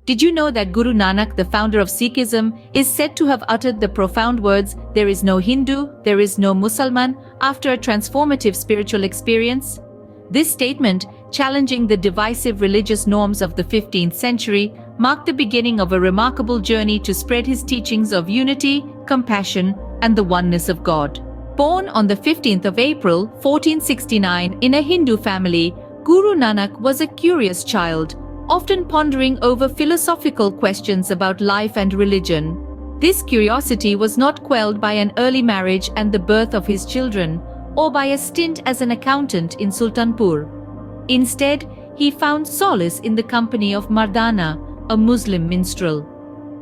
Did you know that Guru Nanak, the founder of Sikhism, is said to have uttered the profound words, "There is no Hindu, there is no Mussalman," after a transformative spiritual experience? This statement, challenging the divisive religious norms of the 15th century, marked the beginning of a remarkable journey to spread his teachings of unity, compassion, and the oneness of God. Born on the 15th of April, 1469, in a Hindu family, Guru Nanak was a curious child, often pondering over philosophical questions about life and religion. This curiosity was not quelled by an early marriage and the birth of his children, or by a stint as an accountant in Sultanpur. Instead, he found solace in the company of Mardana, a Muslim minstrel.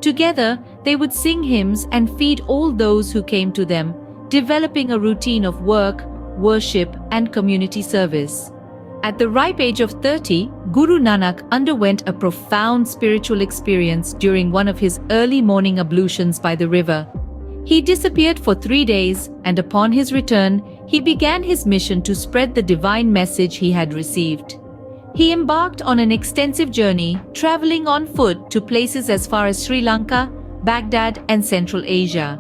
Together, they would sing hymns and feed all those who came to them, developing a routine of work, worship, and community service. At the ripe age of 30, Guru Nanak underwent a profound spiritual experience during one of his early morning ablutions by the river. He disappeared for 3 days, and upon his return, he began his mission to spread the divine message he had received. He embarked on an extensive journey, traveling on foot to places as far as Sri Lanka, Baghdad, and Central Asia.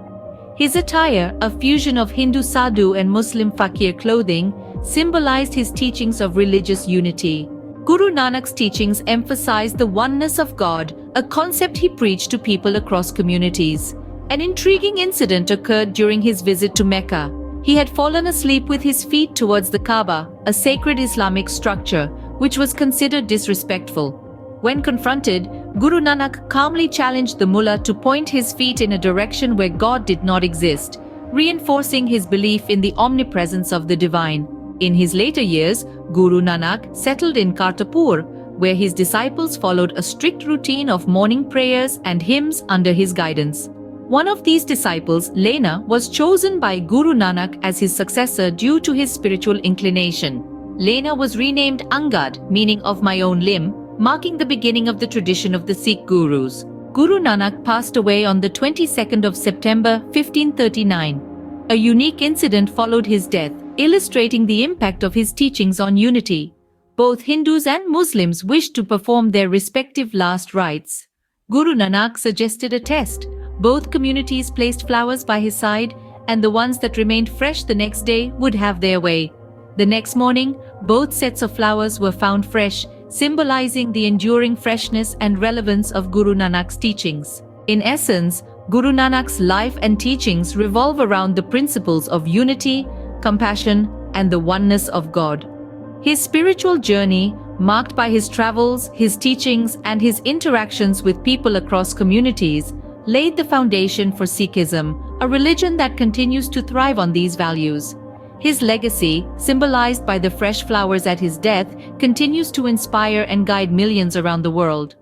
His attire, a fusion of Hindu sadhu and Muslim fakir clothing, symbolized his teachings of religious unity. Guru Nanak's teachings emphasized the oneness of God, a concept he preached to people across communities. An intriguing incident occurred during his visit to Mecca. He had fallen asleep with his feet towards the Kaaba, a sacred Islamic structure, which was considered disrespectful. When confronted, Guru Nanak calmly challenged the mullah to point his feet in a direction where God did not exist, reinforcing his belief in the omnipresence of the divine. In his later years, Guru Nanak settled in Kartarpur, where his disciples followed a strict routine of morning prayers and hymns under his guidance. One of these disciples, Lena, was chosen by Guru Nanak as his successor due to his spiritual inclination. Lena was renamed Angad, meaning of my own limb, marking the beginning of the tradition of the Sikh gurus. Guru Nanak passed away on the 22nd of September 1539. A unique incident followed his death, illustrating the impact of his teachings on unity. Both Hindus and Muslims wished to perform their respective last rites. Guru Nanak suggested a test. Both communities placed flowers by his side, and the ones that remained fresh the next day would have their way. The next morning, both sets of flowers were found fresh, symbolizing the enduring freshness and relevance of Guru Nanak's teachings. In essence, Guru Nanak's life and teachings revolve around the principles of unity, compassion, and the oneness of God. His spiritual journey, marked by his travels, his teachings, and his interactions with people across communities, laid the foundation for Sikhism, a religion that continues to thrive on these values. His legacy, symbolized by the fresh flowers at his death, continues to inspire and guide millions around the world.